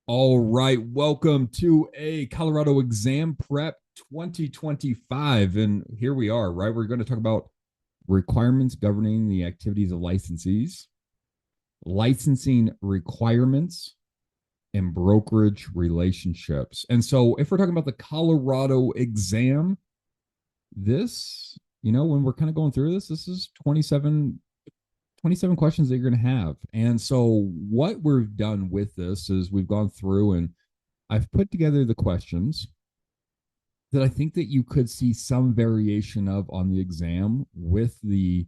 All right, welcome to a Colorado exam prep 2025. And here we are, right? We're going to talk about requirements governing the activities of licensees, licensing requirements, and brokerage relationships. And so, if we're talking about the Colorado exam, when we're kind of going through this is 27 questions that you're going to have. And so, what we've done with this is we've gone through and I've put together the questions that I think that you could see some variation of on the exam with the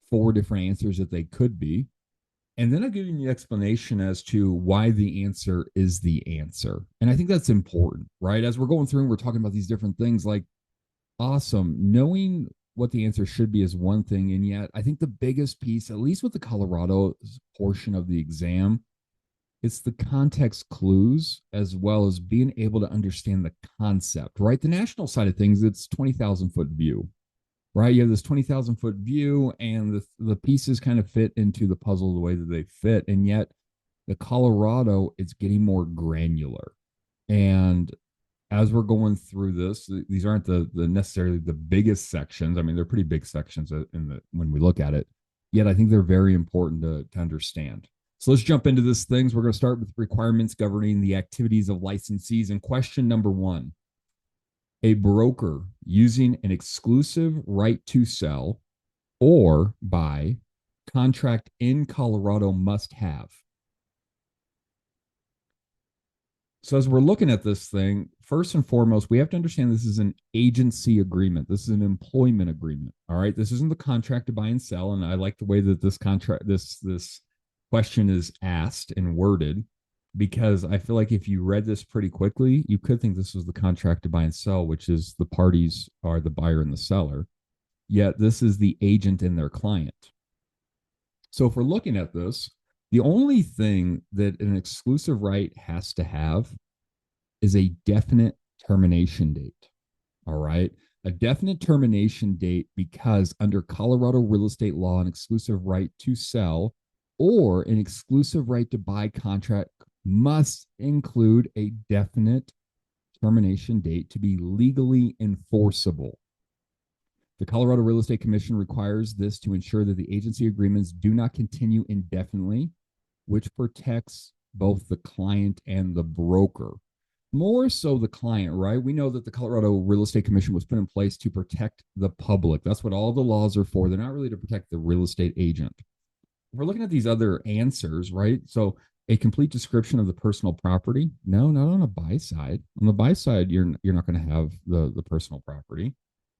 four different answers that they could be. And then I'll give you the explanation as to why the answer is the answer. And I think that's important, right? As we're going through and we're talking about these different things, like awesome. Knowing what the answer should be is one thing. And yet, I think the biggest piece, at least with the Colorado portion of the exam, it's the context clues as well as being able to understand the concept, right? The national side of things, it's 20,000 foot view, right? You have this 20,000 foot view and the pieces kind of fit into the puzzle the way that they fit. And yet the Colorado, it's getting more granular. And as we're going through this, these aren't the necessarily the biggest sections. I mean, they're pretty big sections when we look at it. Yet I think they're very important to understand. So let's jump into this things. We're going to start with requirements governing the activities of licensees. And question number one, a broker using an exclusive right to sell or buy contract in Colorado must have. So as we're looking at this thing, first and foremost, we have to understand this is an agency agreement. This is an employment agreement. All right. This isn't the contract to buy and sell. And I like the way that this question is asked and worded, because I feel like if you read this pretty quickly, you could think this was the contract to buy and sell, which is the parties are the buyer and the seller. Yet this is the agent and their client. So if we're looking at this, the only thing that an exclusive right has to have is a definite termination date. All right. A definite termination date, because under Colorado real estate law, an exclusive right to sell or an exclusive right to buy contract must include a definite termination date to be legally enforceable. The Colorado Real Estate Commission requires this to ensure that the agency agreements do not continue indefinitely, which protects both the client and the broker. More so the client, right? We know that the Colorado Real Estate Commission was put in place to protect the public. That's what all the laws are for. They're not really to protect the real estate agent. We're looking at these other answers, right? So a complete description of the personal property. No, not on a buy side. On the buy side, you're not going to have the personal property.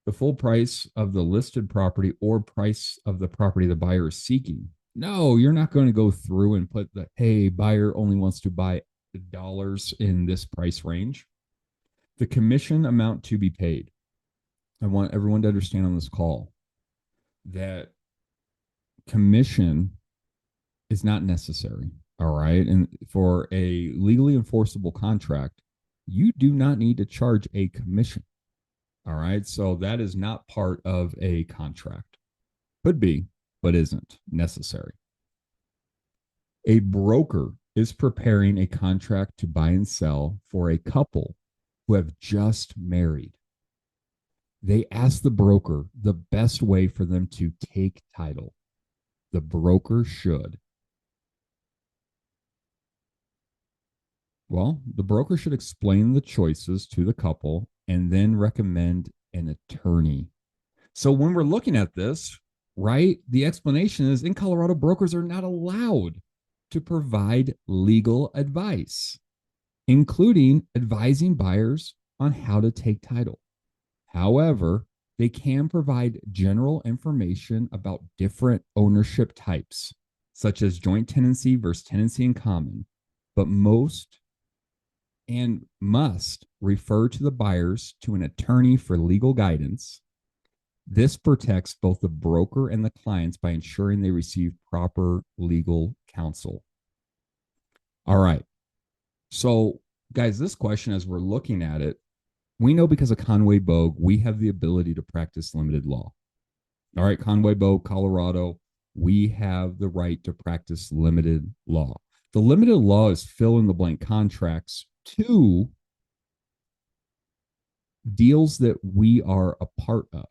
The full price of the listed property or price of the property the buyer is seeking. No, you're not going to go through and put the, hey, buyer only wants to buy dollars in this price range. The commission amount to be paid. I want everyone to understand on this call that commission is not necessary. All right. And for a legally enforceable contract, you do not need to charge a commission. All right. So that is not part of a contract. Could be, but isn't necessary. A broker is preparing a contract to buy and sell for a couple who have just married. They ask the broker the best way for them to take title. The broker should. Well, the broker should explain the choices to the couple and then recommend an attorney. So when we're looking at this, right, the explanation is in Colorado, brokers are not allowed to provide legal advice, including advising buyers on how to take title. However, they can provide general information about different ownership types, such as joint tenancy versus tenancy in common, but most and must refer to the buyers to an attorney for legal guidance. This protects both the broker and the clients by ensuring they receive proper legal counsel. All right. So, guys, this question, as we're looking at it, we know because of Conway Bogue, we have the ability to practice limited law. All right, Conway Bogue, Colorado, we have the right to practice limited law. The limited law is fill in the blank contracts to deals that we are a part of.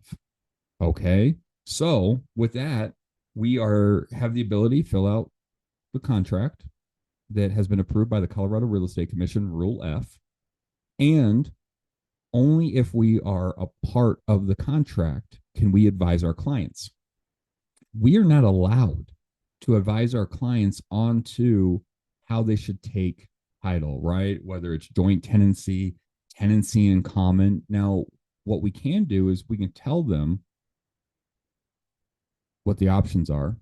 Okay. So with that, we are have the ability to fill out the contract that has been approved by the Colorado Real Estate Commission, Rule F, and only if we are a part of the contract can we advise our clients. We are not allowed to advise our clients onto how they should take title, right? Whether it's joint tenancy, tenancy in common. Now, what we can do is we can tell them what the options are.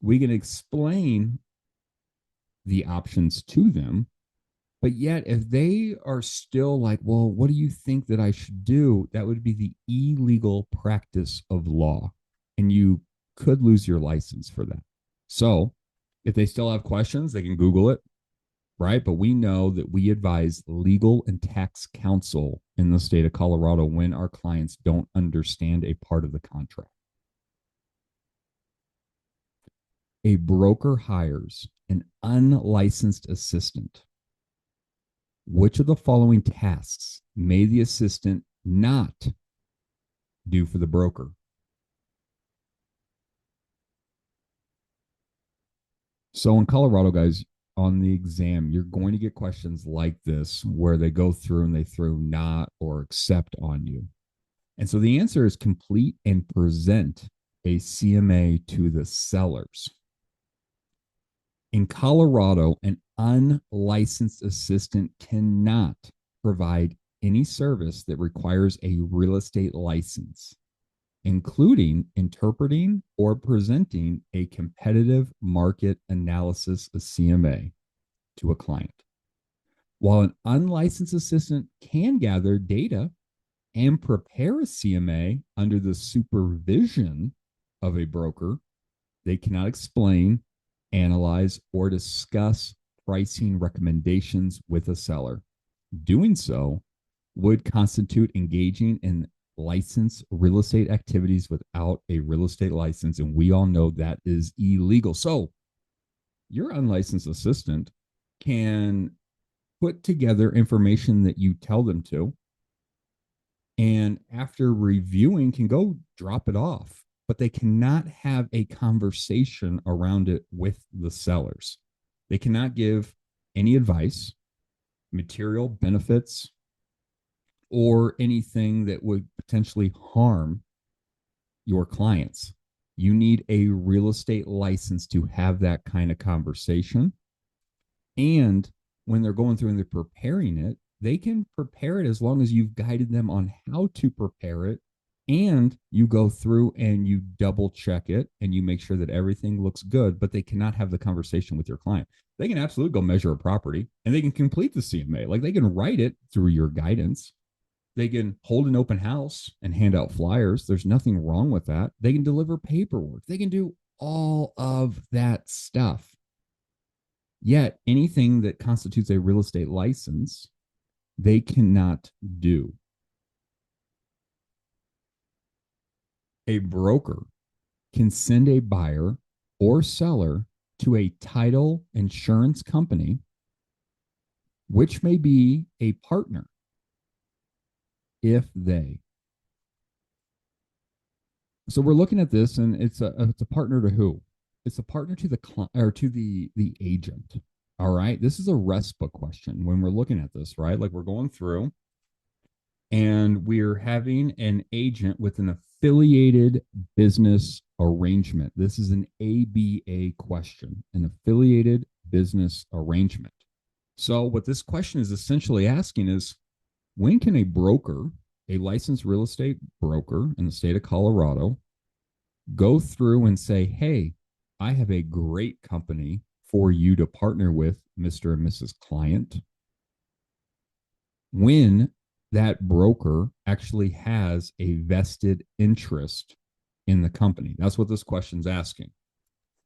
We can explain the options to them. But yet, if they are still like, well, what do you think that I should do? That would be the illegal practice of law. And you could lose your license for that. So if they still have questions, they can Google it, right? But we know that we advise legal and tax counsel in the state of Colorado when our clients don't understand a part of the contract. A broker hires an unlicensed assistant. Which of the following tasks may the assistant not do for the broker? So in Colorado, guys, on the exam, you're going to get questions like this where they go through and they throw not or accept on you. And so the answer is complete and present a CMA to the sellers. In Colorado, an unlicensed assistant cannot provide any service that requires a real estate license, including interpreting or presenting a competitive market analysis, a CMA, to a client. While an unlicensed assistant can gather data and prepare a CMA under the supervision of a broker, they cannot explain, analyze, or discuss pricing recommendations with a seller. Doing so would constitute engaging in licensed real estate activities without a real estate license, and we all know that is illegal. So your unlicensed assistant can put together information that you tell them to, and after reviewing can go drop it off, but they cannot have a conversation around it with the sellers. They cannot give any advice, material benefits, or anything that would potentially harm your clients. You need a real estate license to have that kind of conversation. And when they're going through and they're preparing it, they can prepare it as long as you've guided them on how to prepare it, and you go through and you double check it and you make sure that everything looks good, but they cannot have the conversation with your client. They can absolutely go measure a property and they can complete the CMA. Like they can write it through your guidance. They can hold an open house and hand out flyers. There's nothing wrong with that. They can deliver paperwork. They can do all of that stuff. Yet anything that constitutes a real estate license, they cannot do. A broker can send a buyer or seller to a title insurance company, which may be a partner if they. So we're looking at this, and it's a partner to who? It's a partner to the client or to the agent. All right. This is a RESPA question when we're looking at this, right? Like we're going through and we're having an agent with an affiliated business arrangement. This is an ABA question, an affiliated business arrangement. So what this question is essentially asking is, when can a broker, a licensed real estate broker in the state of Colorado, go through and say, hey, I have a great company for you to partner with, Mr. and Mrs. Client, when that broker actually has a vested interest in the company? That's what this question's asking.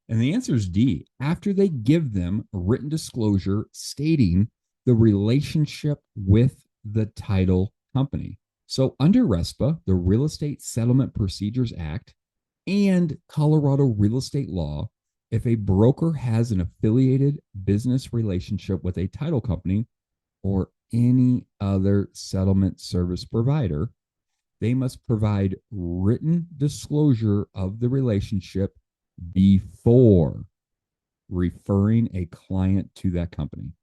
And the answer is D, after they give them a written disclosure stating the relationship with the title company. So under RESPA, the Real Estate Settlement Procedures Act, and Colorado real estate law, If a broker has an affiliated business relationship with a title company or any other settlement service provider, they must provide written disclosure of the relationship before referring a client to that company.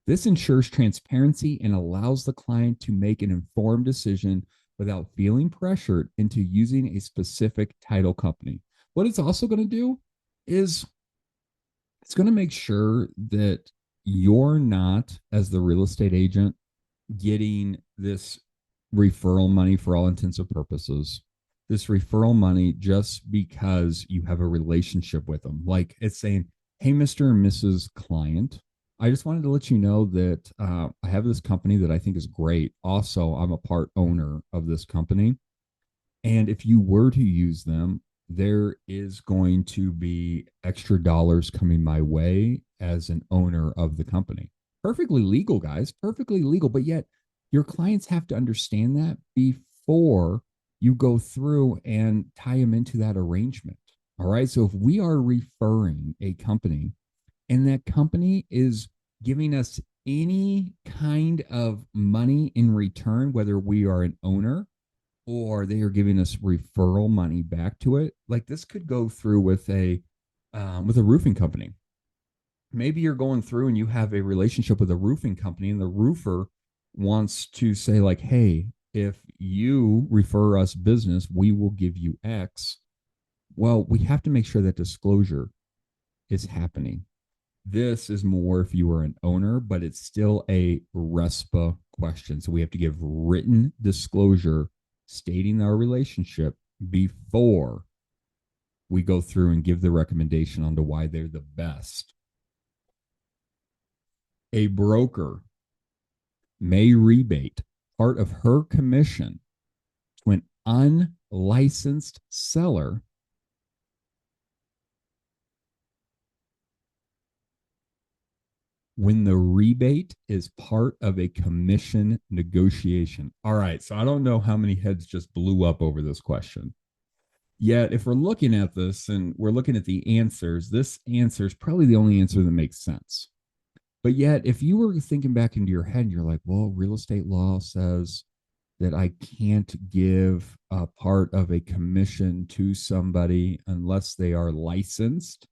This ensures transparency and allows the client to make an informed decision without feeling pressured into using a specific title company. What it's also going to do is it's going to make sure that you're not, as the real estate agent, getting this referral money for all intents and purposes. This referral money just because you have a relationship with them. Like it's saying, hey, Mr. and Mrs. Client, I just wanted to let you know that I have this company that I think is great. Also, I'm a part owner of this company. And if you were to use them, there is going to be extra dollars coming my way as an owner of the company. Perfectly legal, guys, perfectly legal. But yet, your clients have to understand that before you go through and tie them into that arrangement. All right. So if we are referring a company and that company is giving us any kind of money in return, whether we are an owner or they are giving us referral money back to it, like this could go through with a roofing company. Maybe you're going through and you have a relationship with a roofing company, and the roofer wants to say like, hey, if you refer us business, we will give you X. Well, we have to make sure that disclosure is happening. This is more if you are an owner, but it's still a RESPA question. So we have to give written disclosure stating our relationship before we go through and give the recommendation on to why they're the best. A broker may rebate part of her commission to an unlicensed seller when the rebate is part of a commission negotiation. All right. So I don't know how many heads just blew up over this question. Yet, if we're looking at this and we're looking at the answers, this answer is probably the only answer that makes sense. But yet, if you were thinking back into your head and you're like, well, real estate law says that I can't give a part of a commission to somebody unless they are licensed.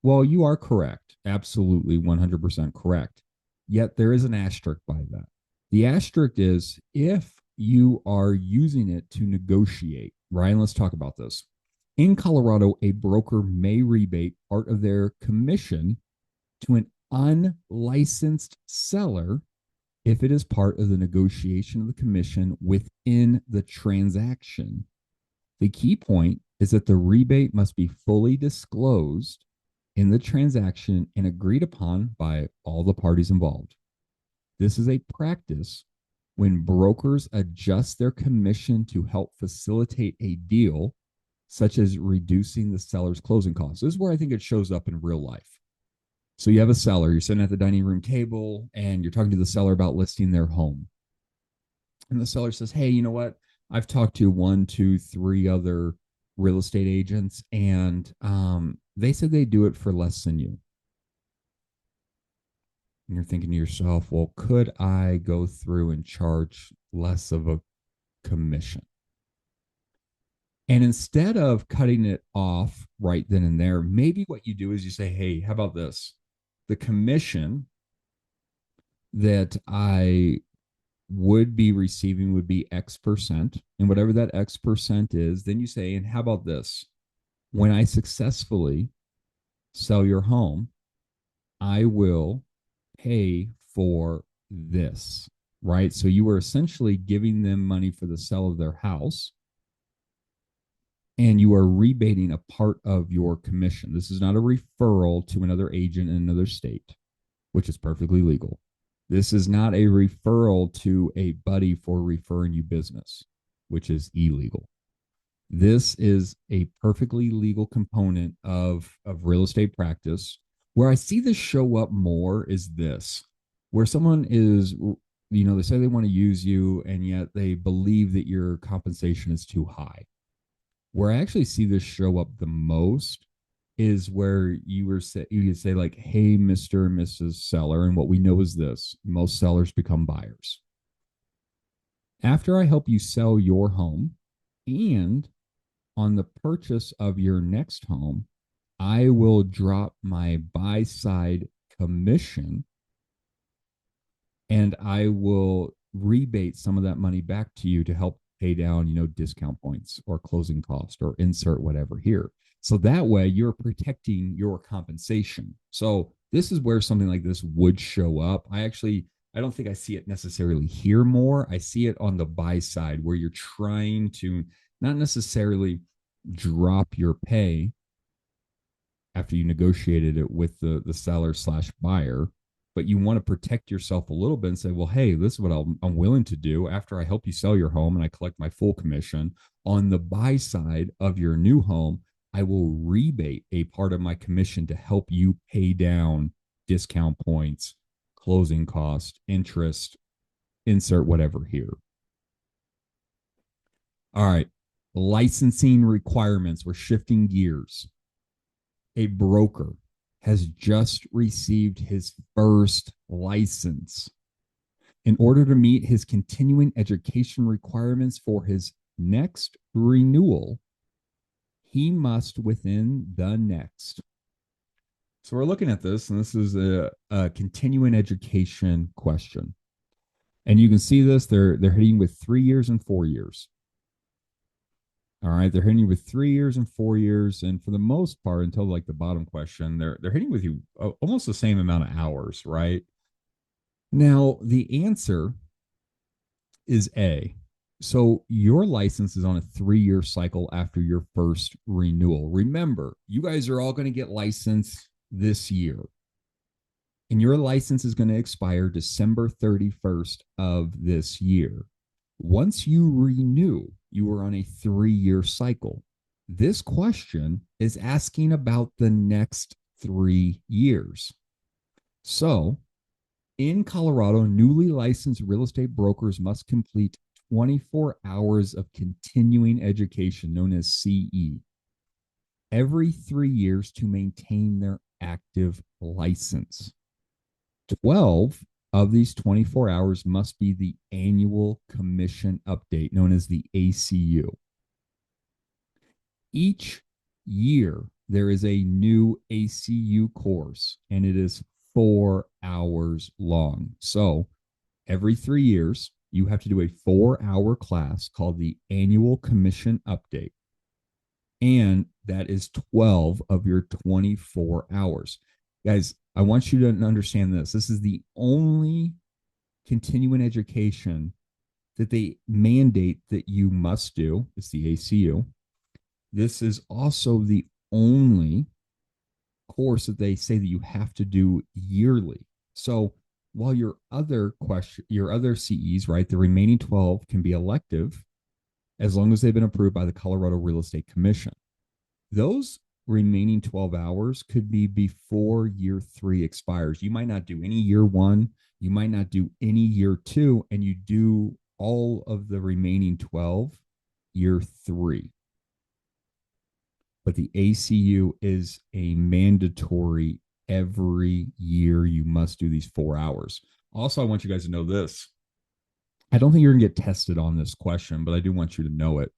Well, you are correct. Absolutely 100% correct. Yet there is an asterisk by that. The asterisk is if you are using it to negotiate, Ryan, let's talk about this. In Colorado, a broker may rebate part of their commission to an unlicensed seller if it is part of the negotiation of the commission within the transaction. The key point is that the rebate must be fully disclosed in the transaction and agreed upon by all the parties involved. This is a practice when brokers adjust their commission to help facilitate a deal, such as reducing the seller's closing costs. This is where I think it shows up in real life. So you have a seller, you're sitting at the dining room table and you're talking to the seller about listing their home. And the seller says, hey, you know what? I've talked to 1, 2, 3 other real estate agents, and they said they do it for less than you. And you're thinking to yourself, well, could I go through and charge less of a commission? And instead of cutting it off right then and there, maybe what you do is you say, hey, how about this? The commission that I would be receiving would be X%. And whatever that X% is, then you say, and how about this? When I successfully sell your home, I will pay for this, right? So you are essentially giving them money for the sale of their house, and you are rebating a part of your commission. This is not a referral to another agent in another state, which is perfectly legal. This is not a referral to a buddy for referring you business, which is illegal. This is a perfectly legal component of real estate practice. Where I see this show up more is this, where someone is, they say they want to use you, and yet they believe that your compensation is too high. Where I actually see this show up the most is where you could say like, hey, Mr. and Mrs. Seller, and what we know is this: most sellers become buyers. After I help you sell your home and on the purchase of your next home, I will drop my buy side commission and I will rebate some of that money back to you to help pay down, discount points or closing cost or insert whatever here. So that way you're protecting your compensation. So this is where something like this would show up. I don't think I see it necessarily here more. I see it on the buy side where you're trying to not necessarily drop your pay after you negotiated it with the seller slash buyer, but you want to protect yourself a little bit and say, well, hey, this is what I'm willing to do after I help you sell your home and I collect my full commission. On the buy side of your new home, I will rebate a part of my commission to help you pay down discount points, closing cost, interest, insert whatever here. All right. Licensing requirements. We're shifting gears. A broker has just received his first license. In order to meet his continuing education requirements for his next renewal, he must within the next. So we're looking at this, and this is a continuing education question. And you can see this, they're hitting with 3 years and 4 years. All right, they're hitting you with 3 years and 4 years, and for the most part, until like the bottom question, they're hitting with you almost the same amount of hours, right? Now, the answer is A. So your license is on a 3-year cycle after your first renewal. Remember, you guys are all going to get licensed this year, and your license is going to expire December 31st of this year. Once you renew, you are on a 3-year cycle. This question is asking about the next 3 years. So, in Colorado, newly licensed real estate brokers must complete 24 hours of continuing education, known as CE, every 3 years to maintain their active license. 12 of these 24 hours must be the annual commission update, known as the ACU. Each year, there is a new ACU course, and it is 4 hours long. So every 3 years, you have to do a 4-hour class called the annual commission update. And that is 12 of your 24 hours. Guys, I want you to understand this. This is the only continuing education that they mandate that you must do. It's the ACU. This is also the only course that they say that you have to do yearly. So while your other CEs, right, the remaining 12 can be elective as long as they've been approved by the Colorado Real Estate Commission. Those remaining 12 hours could be before year 3 expires. You might not do any year 1, you might not do any year 2, and you do all of the remaining 12 year 3. But the ACU is a mandatory every year. You must do these 4 hours. Also, I want you guys to know this. I don't think you're going to get tested on this question, but I do want you to know it.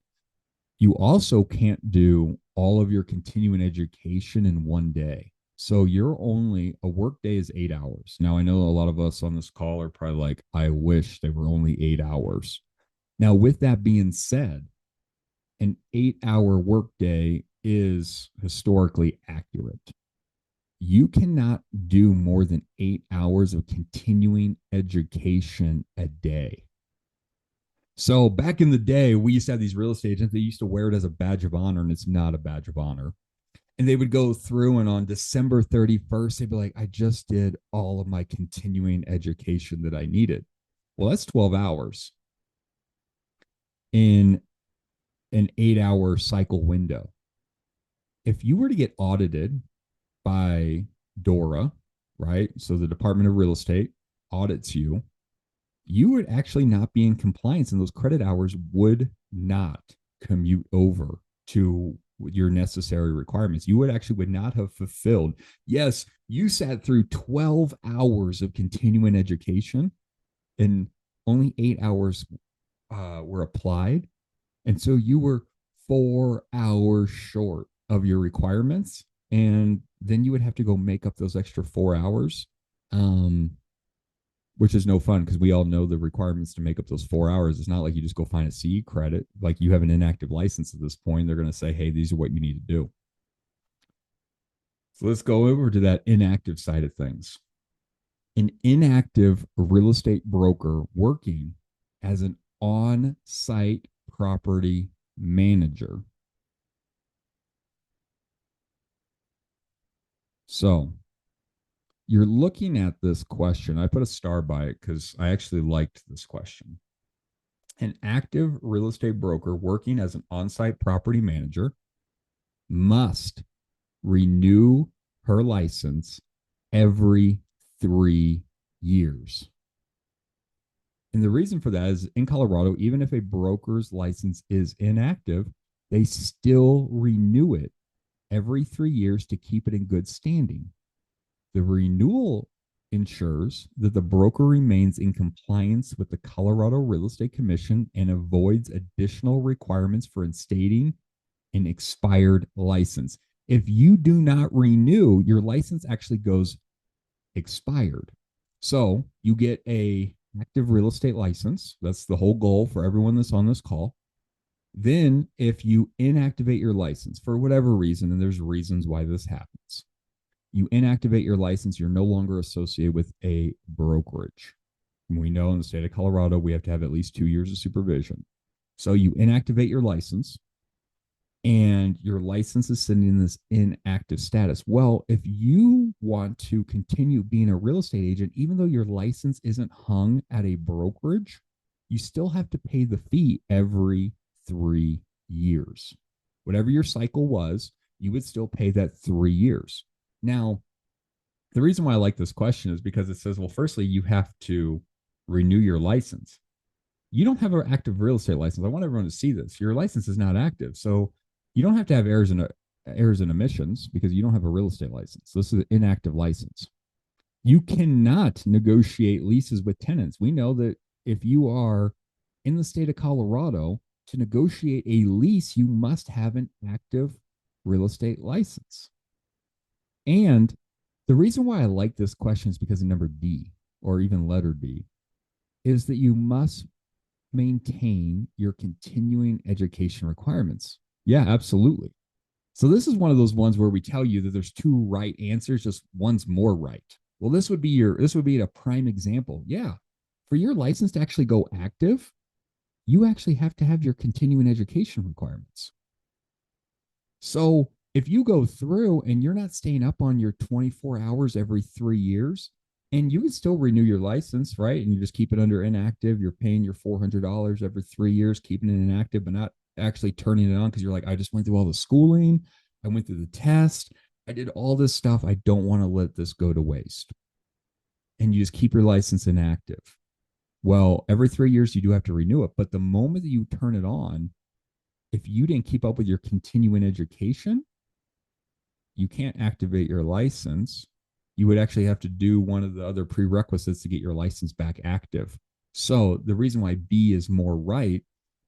You also can't do all of your continuing education in one day. So a work day is 8 hours. Now, I know a lot of us on this call are probably like, I wish they were only 8 hours. Now, with that being said, an 8-hour workday is historically accurate. You cannot do more than 8 hours of continuing education a day. So back in the day, we used to have these real estate agents. They used to wear it as a badge of honor, and it's not a badge of honor. And they would go through, and on December 31st, they'd be like, I just did all of my continuing education that I needed. Well, that's 12 hours in an 8-hour cycle window. If you were to get audited by DORA, right? So the Department of Real Estate audits you, you would actually not be in compliance, and those credit hours would not commute over to your necessary requirements. You would not have fulfilled. Yes, you sat through 12 hours of continuing education and only 8 hours were applied. And so you were 4 hours short of your requirements. And then you would have to go make up those extra 4 hours, um, which is no fun because we all know the requirements to make up those 4 hours. It's not like you just go find a CE credit. Like you have an inactive license at this point. They're going to say, hey, these are what you need to do. So let's go over to that inactive side of things. An inactive real estate broker working as an on site property manager. So you're looking at this question. I put a star by it because I actually liked this question. An active real estate broker working as an on site property manager must renew her license every 3 years. And the reason for that is in Colorado, even if a broker's license is inactive, they still renew it every 3 years to keep it in good standing. The renewal ensures that the broker remains in compliance with the Colorado Real Estate Commission and avoids additional requirements for instating an expired license. If you do not renew, your license actually goes expired. So you get a active real estate license. That's the whole goal for everyone that's on this call. Then if you inactivate your license for whatever reason, and there's reasons why this happens, you inactivate your license, you're no longer associated with a brokerage. And we know in the state of Colorado, we have to have at least 2 years of supervision. So you inactivate your license and your license is sitting in this inactive status. Well, if you want to continue being a real estate agent, even though your license isn't hung at a brokerage, you still have to pay the fee every 3 years. Whatever your cycle was, you would still pay that 3 years. Now, the reason why I like this question is because it says, well, firstly, you have to renew your license. You don't have an active real estate license. I want everyone to see this. Your license is not active. So you don't have to have errors and omissions because you don't have a real estate license. This is an inactive license. You cannot negotiate leases with tenants. We know that if you are in the state of Colorado, to negotiate a lease, you must have an active real estate license. And the reason why I like this question is because of number D, or even letter D, is that you must maintain your continuing education requirements. Yeah, absolutely. So this is one of those ones where we tell you that there's two right answers, just one's more right. Well, this would be a prime example. Yeah. For your license to actually go active, you actually have to have your continuing education requirements. So if you go through and you're not staying up on your 24 hours every 3 years, and you can still renew your license, right? And you just keep it under inactive. You're paying your $400 every 3 years, keeping it inactive, but not actually turning it on because you're like, I just went through all the schooling. I went through the test. I did all this stuff. I don't want to let this go to waste. And you just keep your license inactive. Well, every 3 years, you do have to renew it. But the moment that you turn it on, if you didn't keep up with your continuing education, you can't activate your license. You would actually have to do one of the other prerequisites to get your license back active. So the reason why B is more right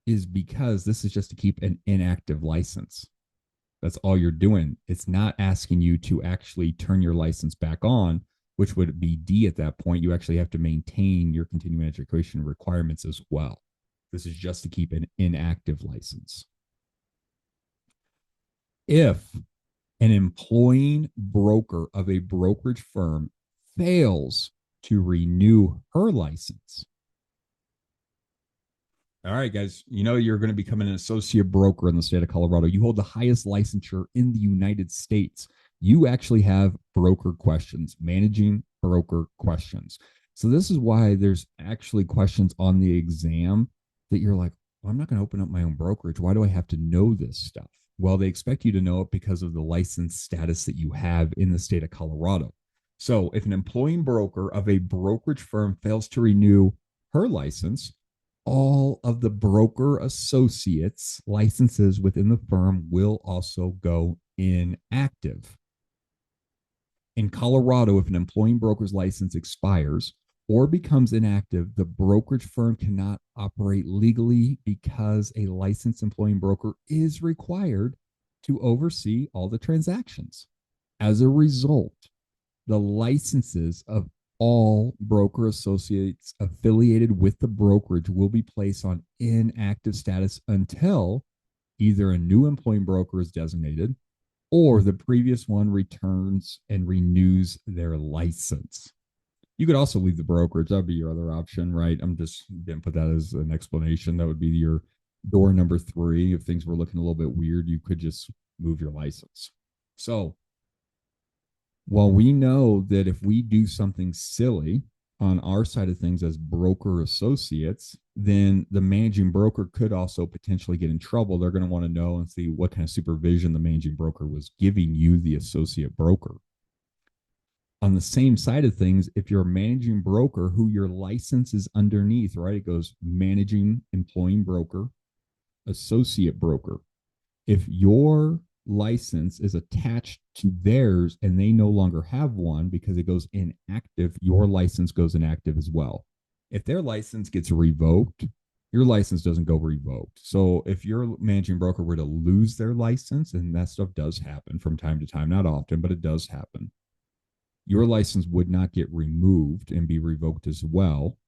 is because this is just to keep an inactive license. That's all you're doing. It's not asking you to actually turn your license back on, which would be D at that point. You actually have to maintain your continuing education requirements as well. This is just to keep an inactive license. If an employing broker of a brokerage firm fails to renew her license. All right, guys, you know you're going to become an associate broker in the state of Colorado. You hold the highest licensure in the United States. You actually have broker questions, managing broker questions. So this is why there's actually questions on the exam that you're like, well, I'm not going to open up my own brokerage. Why do I have to know this stuff? Well, they expect you to know it because of the license status that you have in the state of Colorado. So if an employing broker of a brokerage firm fails to renew her license, all of the broker associates licenses within the firm will also go inactive. In Colorado, if an employing broker's license expires or becomes inactive, the brokerage firm cannot operate legally because a licensed employing broker is required to oversee all the transactions. As a result, the licenses of all broker associates affiliated with the brokerage will be placed on inactive status until either a new employing broker is designated or the previous one returns and renews their license. You could also leave the brokerage. That would be your other option, right? I'm just didn't put that as an explanation. That would be your door number 3. If things were looking a little bit weird, you could just move your license. So while we know that if we do something silly on our side of things as broker associates, then the managing broker could also potentially get in trouble. They're going to want to know and see what kind of supervision the managing broker was giving you, the associate broker. On the same side of things, if you're a managing broker who your license is underneath, right? It goes managing employing broker, associate broker. If your license is attached to theirs and they no longer have one because it goes inactive, your license goes inactive as well. If their license gets revoked, your license doesn't go revoked. So if your managing broker were to lose their license, and that stuff does happen from time to time, not often, but it does happen, your license would not get removed and be revoked as well,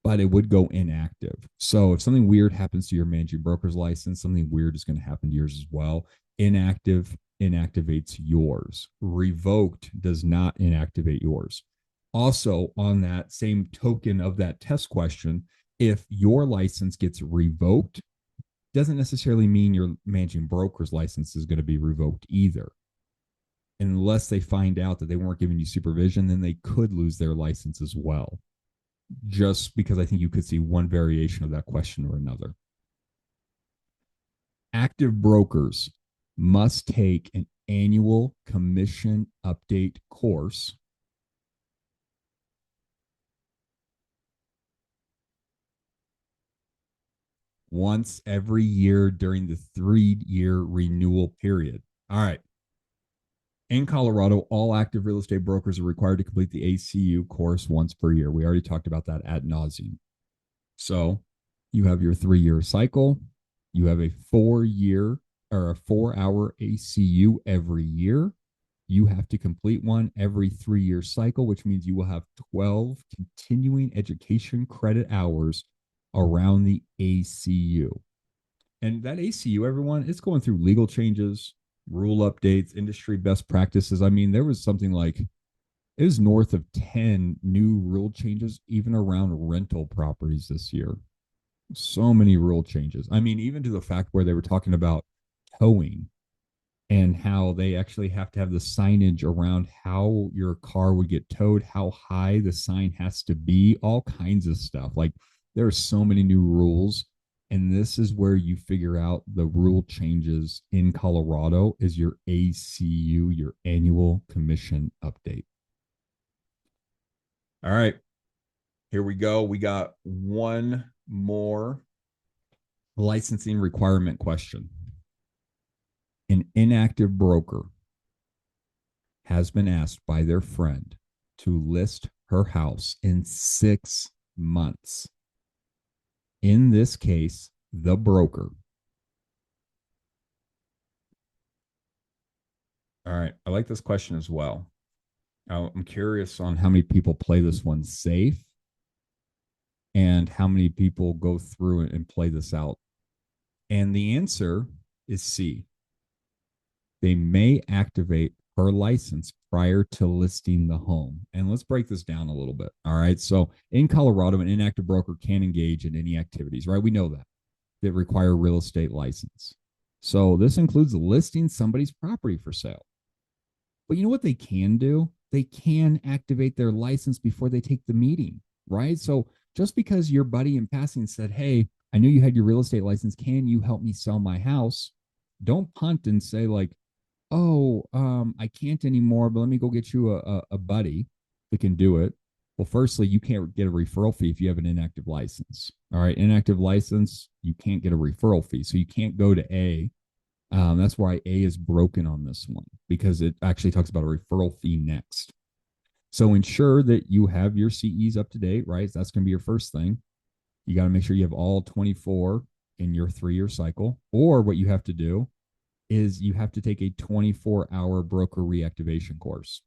but it would go inactive. So if something weird happens to your managing broker's license, something weird is going to happen to yours as well. Inactive inactivates yours. Revoked does not inactivate yours. Also, on that same token of that test question, if your license gets revoked, doesn't necessarily mean your managing broker's license is going to be revoked either. Unless they find out that they weren't giving you supervision, then they could lose their license as well. Just because I think you could see one variation of that question or another. Active brokers must take an annual commission update course once every year during the 3-year renewal period. All right. In Colorado, all active real estate brokers are required to complete the ACU course once per year. We already talked about that ad nauseum. So you have your 3-year cycle. You have a 4-year or a 4-hour ACU every year. You have to complete one every 3-year cycle, which means you will have 12 continuing education credit hours around the ACU. And that ACU, everyone, it's going through legal changes, rule updates, industry best practices. I mean, there was something like it was north of 10 new rule changes, even around rental properties this year. So many rule changes. I mean, even to the fact where they were talking about towing and how they actually have to have the signage around how your car would get towed, how high the sign has to be, all kinds of stuff. Like there are so many new rules. And this is where you figure out the rule changes in Colorado is your ACU, your annual commission update. All right, here we go. We got one more licensing requirement question. An inactive broker has been asked by their friend to list her house in 6 months. In this case, the broker. All right, I like this question as well. I'm curious on how many people play this one safe and how many people go through and play this out. And the answer is C. They may activate her license prior to listing the home. And let's break this down a little bit. All right. So in Colorado, an inactive broker can engage in any activities, right? We know that require a real estate license. So this includes listing somebody's property for sale. But you know what they can do? They can activate their license before they take the meeting, right? So just because your buddy in passing said, hey, I knew you had your real estate license. Can you help me sell my house? Don't punt and say like, oh, I can't anymore, but let me go get you a buddy that can do it. Well, firstly, you can't get a referral fee if you have an inactive license. All right, inactive license, you can't get a referral fee. So you can't go to A. That's why A is broken on this one because it actually talks about a referral fee next. So ensure that you have your CEs up to date, right? That's going to be your first thing. You got to make sure you have all 24 in your 3-year cycle. Or what you have to do is you have to take a 24-hour broker reactivation course.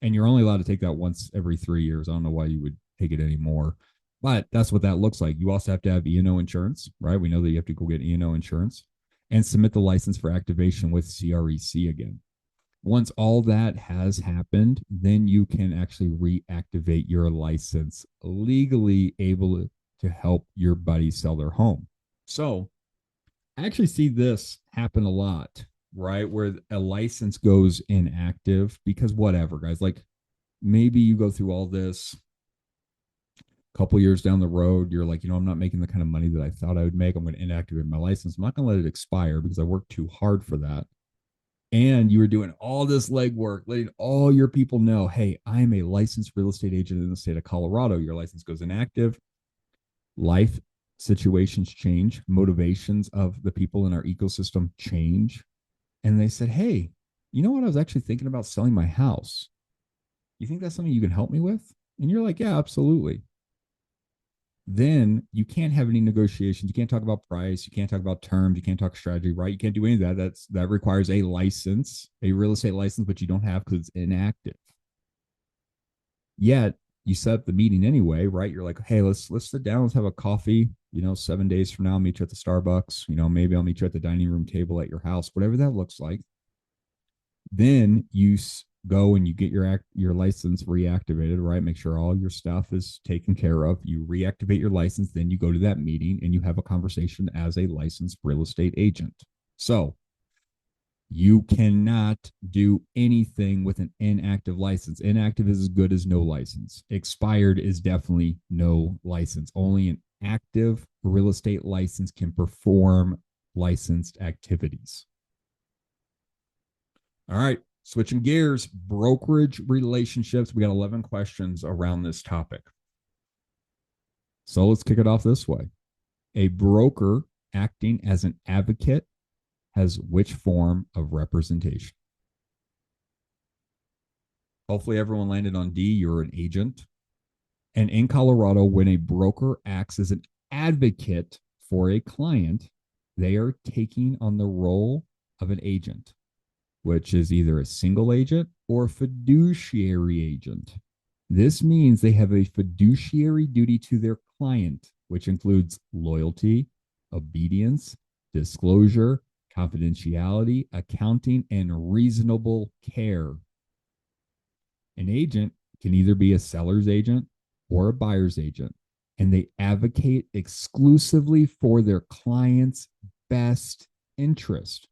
And you're only allowed to take that once every 3 years. I don't know why you would take it anymore, but that's what that looks like. You also have to have E&O insurance, right? We know that you have to go get E&O insurance and submit the license for activation with CREC again. Once all that has happened, then you can actually reactivate your license legally, able to help your buddy sell their home. So I actually see this happen a lot, right? Where a license goes inactive because whatever, guys, like maybe you go through all this a couple years down the road, you're like, I'm not making the kind of money that I thought I would make. I'm going to inactivate my license. I'm not going to let it expire because I worked too hard for that. And you were doing all this legwork, letting all your people know, hey, I'm a licensed real estate agent in the state of Colorado. Your license goes inactive. Life situations change, motivations of the people in our ecosystem change. And they said, hey, you know what? I was actually thinking about selling my house. You think that's something you can help me with? And you're like, yeah, absolutely. Then you can't have any negotiations. You can't talk about price. You can't talk about terms. You can't talk strategy, right? You can't do any of that. That requires a license, a real estate license, but you don't have because it's inactive. Yet you set up the meeting anyway, right? You're like, hey, let's sit down, let's have a coffee. 7 days from now, I'll meet you at the Starbucks. Maybe I'll meet you at the dining room table at your house, whatever that looks like. Then you go and you get your license reactivated, right? Make sure all your stuff is taken care of. You reactivate your license, then you go to that meeting and you have a conversation as a licensed real estate agent. So you cannot do anything with an inactive license. Inactive is as good as no license. Expired is definitely no license. Only an active real estate license can perform licensed activities. All right, switching gears, brokerage relationships. We got 11 questions around this topic. So let's kick it off this way. A broker acting as an advocate has which form of representation? Hopefully everyone landed on D. You're an agent. And in Colorado, when a broker acts as an advocate for a client, they are taking on the role of an agent, which is either a single agent or a fiduciary agent. This means they have a fiduciary duty to their client, which includes loyalty, obedience, disclosure, confidentiality, accounting, and reasonable care. An agent can either be a seller's agent or a buyer's agent, and they advocate exclusively for their client's best interest.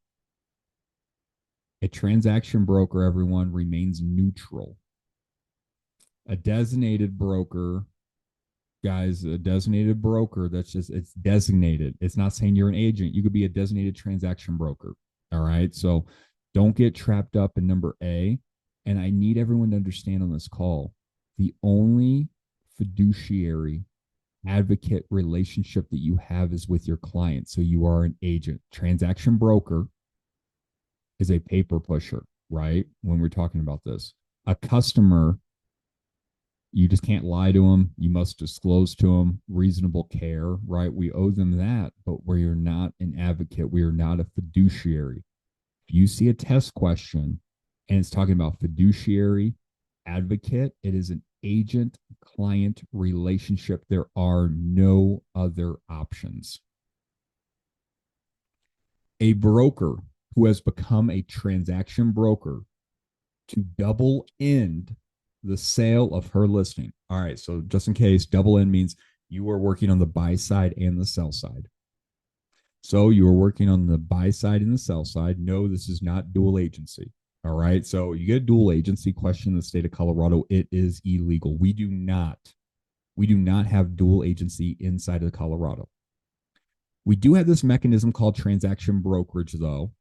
A transaction broker, everyone, remains neutral. A designated broker, guys, a designated broker, it's designated. It's not saying you're an agent. You could be a designated transaction broker. All right. So don't get trapped up in number A. And I need everyone to understand on this call, the only fiduciary advocate relationship that you have is with your client. So you are an agent. Transaction broker is a paper pusher, right? When we're talking about this, a customer, you just can't lie to them. You must disclose to them reasonable care, right? We owe them that, but we are not an advocate. We are not a fiduciary. If you see a test question and it's talking about fiduciary advocate, it is an agent client relationship. There are no other options. A broker who has become a transaction broker to double end the sale of her listing. All right. So just in case, double end means you are working on the buy side and the sell side. So you are working on the buy side and the sell side. No, this is not dual agency. All right. So you get a dual agency question in the state of Colorado. It is illegal. We do not have dual agency inside of Colorado. We do have this mechanism called transaction brokerage, though.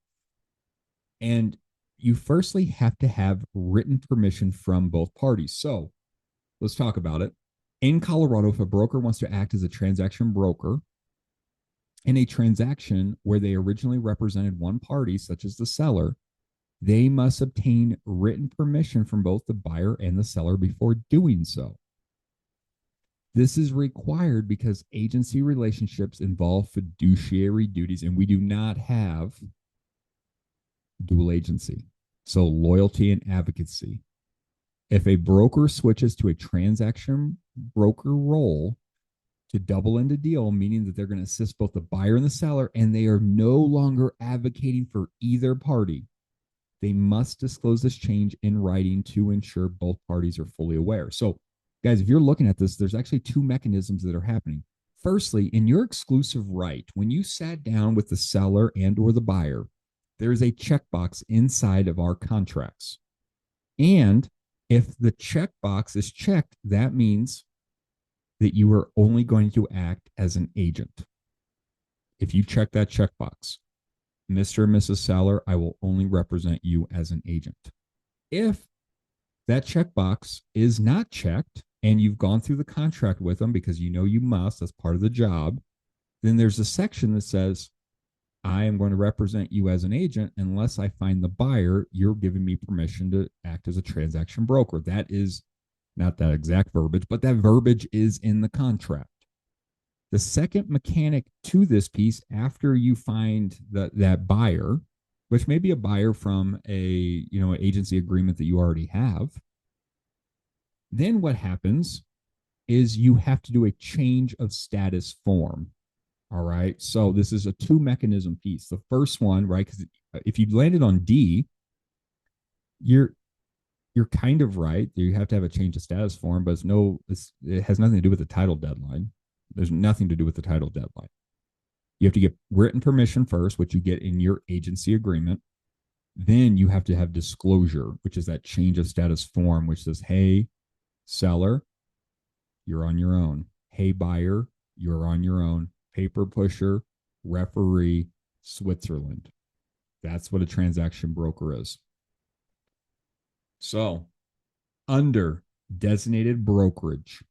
And you firstly have to have written permission from both parties. So let's talk about it. In Colorado, if a broker wants to act as a transaction broker in a transaction where they originally represented one party, such as the seller, they must obtain written permission from both the buyer and the seller before doing so. This is required because agency relationships involve fiduciary duties, and we do not have dual agency. So, loyalty and advocacy. If a broker switches to a transaction broker role to double end a deal, meaning that they're going to assist both the buyer and the seller, and they are no longer advocating for either party, they must disclose this change in writing to ensure both parties are fully aware. So, guys, if you're looking at this, there's actually two mechanisms that are happening. Firstly, in your exclusive right, when you sat down with the seller and or the buyer, there is a checkbox inside of our contracts. And if the checkbox is checked, that means that you are only going to act as an agent. If you check that checkbox, Mr. and Mrs. Seller, I will only represent you as an agent. If that checkbox is not checked and you've gone through the contract with them because you know you must, that's part of the job, then there's a section that says, I am going to represent you as an agent unless I find the buyer. You're giving me permission to act as a transaction broker. That is not that exact verbiage, but that verbiage is in the contract. The second mechanic to this piece, after you find that buyer, which may be a buyer from a agency agreement that you already have, then what happens is you have to do a change of status form. All right. So this is a two mechanism piece. The first one, right? Because if you landed on D, you're kind of right. You have to have a change of status form, but it has nothing to do with the title deadline. There's nothing to do with the title deadline. You have to get written permission first, which you get in your agency agreement. Then you have to have disclosure, which is that change of status form, which says, hey, seller, you're on your own. Hey, buyer, you're on your own. Paper pusher, referee, Switzerland. That's what a transaction broker is. So, under designated brokerage,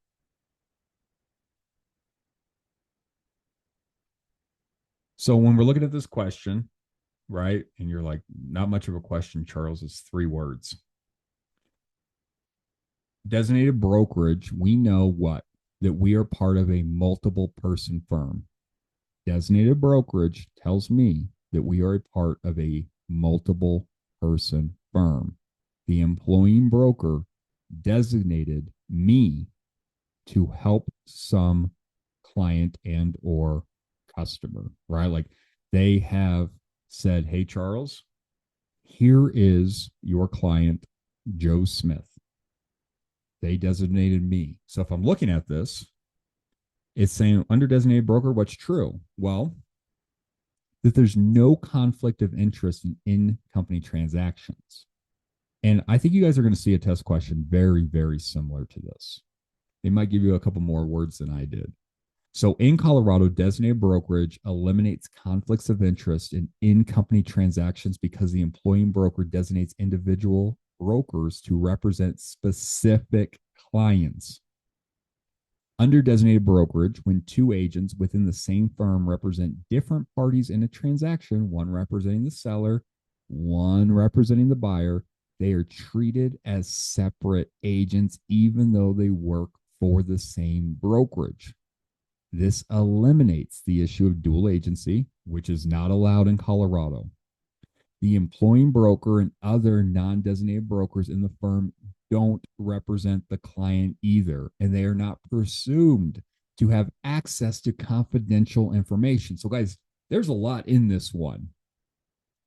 so when we're looking at this question, right, and you're like, not much of a question, Charles, it's 3 words. Designated brokerage, we know what? That we are part of a multiple person firm. Designated brokerage tells me that we are a part of a multiple person firm. The employing broker designated me to help some client and or customer, right? Like they have said, hey, Charles, here is your client, Joe Smith. They designated me. So if I'm looking at this, it's saying under designated broker, what's true? Well, that there's no conflict of interest in company transactions. And I think you guys are going to see a test question very, very similar to this. They might give you a couple more words than I did. So in Colorado, designated brokerage eliminates conflicts of interest in company transactions because the employing broker designates individual brokers to represent specific clients. Under designated brokerage, when 2 agents within the same firm represent different parties in a transaction, one representing the seller, one representing the buyer, they are treated as separate agents, even though they work for the same brokerage. This eliminates the issue of dual agency, which is not allowed in Colorado. The employing broker and other non-designated brokers in the firm don't represent the client either, and they are not presumed to have access to confidential information. So, guys, there's a lot in this one.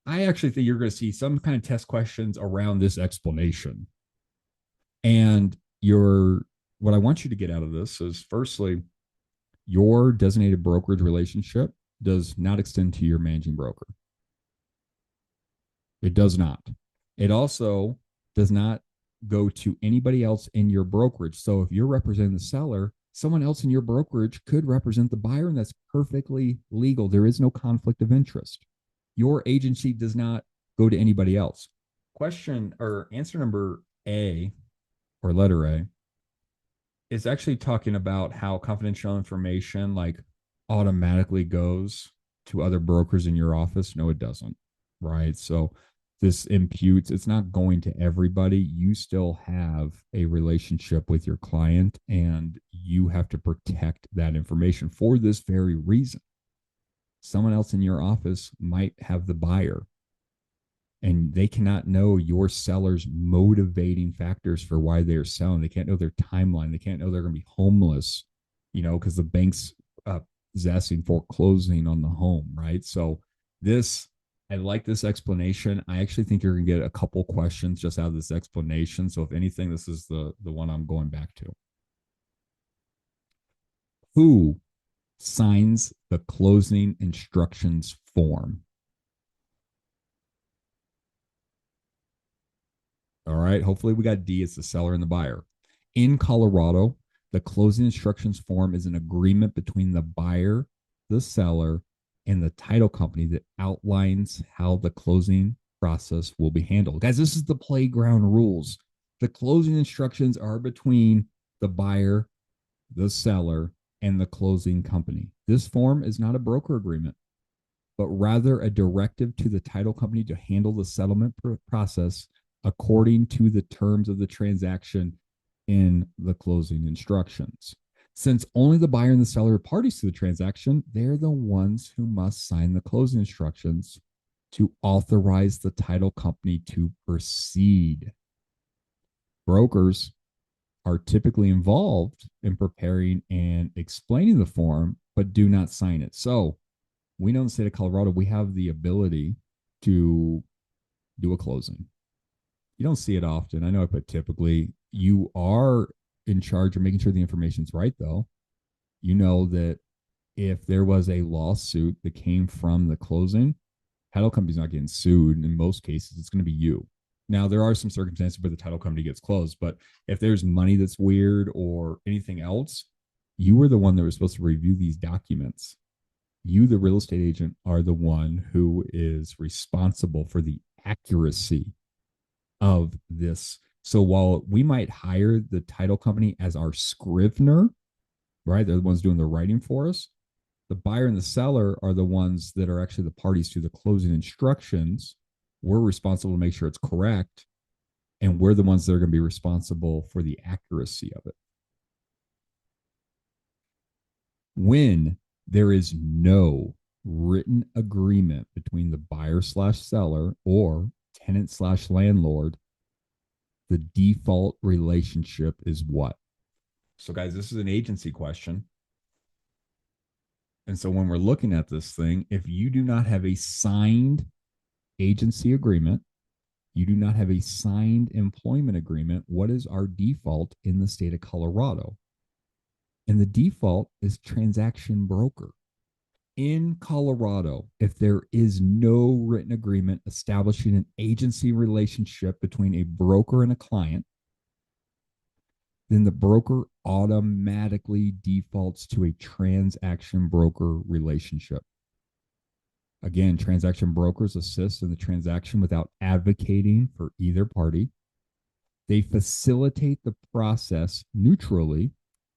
I actually think you're going to see some kind of test questions around this explanation. And what I want you to get out of this is, firstly, your designated brokerage relationship does not extend to your managing broker. It does not. It also does not go to anybody else in your brokerage. So if you're representing the seller, someone else in your brokerage could represent the buyer, and that's perfectly legal. There is no conflict of interest. Your agency does not go to anybody else. Question or answer number A, or letter A, It's actually talking about how confidential information like automatically goes to other brokers in your office. No, it doesn't. Right. So this imputes, it's not going to everybody. You still have a relationship with your client and you have to protect that information for this very reason. Someone else in your office might have the buyer and they cannot know your seller's motivating factors for why they're selling. They can't know their timeline. They can't know they're going to be homeless, because the bank's possessing foreclosing on the home, right? So this, I like this explanation. I actually think you're going to get a couple questions just out of this explanation. So if anything, this is the one I'm going back to. Who signs the closing instructions form? All right. Hopefully, we got D. It's the seller and the buyer. In Colorado, the closing instructions form is an agreement between the buyer, the seller, and the title company that outlines how the closing process will be handled. Guys, this is the playground rules. The closing instructions are between the buyer, the seller, and the closing company. This form is not a broker agreement, but rather a directive to the title company to handle the settlement process according to the terms of the transaction in the closing instructions. Since only the buyer and the seller are parties to the transaction, they're the ones who must sign the closing instructions to authorize the title company to proceed. Brokers are typically involved in preparing and explaining the form, but do not sign it. So we know in the state of Colorado, we have the ability to do a closing. You don't see it often. I know I put typically. You are in charge of making sure the information's right, though. You know that if there was a lawsuit that came from the closing, title company's not getting sued. In most cases, it's going to be you. Now, there are some circumstances where the title company gets closed, but if there's money that's weird or anything else, you were the one that was supposed to review these documents. You, the real estate agent, are the one who is responsible for the accuracy of this. So while we might hire the title company as our scrivener, right? They're the ones doing the writing for us. The buyer and the seller are the ones that are actually the parties to the closing instructions. We're responsible to make sure it's correct. And we're the ones that are going to be responsible for the accuracy of it. When there is no written agreement between the buyer slash seller or tenant slash landlord, the default relationship is what? So, guys, this is an agency question. And so, when we're looking at this thing, if you do not have a signed agency agreement, you do not have a signed employment agreement, what is our default in the state of Colorado? And the default is transaction broker. In Colorado, if there is no written agreement establishing an agency relationship between a broker and a client, then the broker automatically defaults to a transaction broker relationship. Again, transaction brokers assist in the transaction without advocating for either party. They facilitate the process neutrally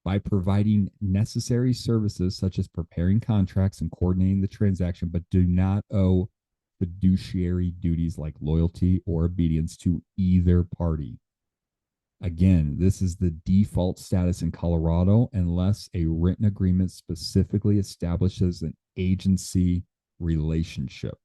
by providing necessary services such as preparing contracts and coordinating the transaction, but do not owe fiduciary duties like loyalty or obedience to either party. Again, this is the default status in Colorado unless a written agreement specifically establishes an agency relationship.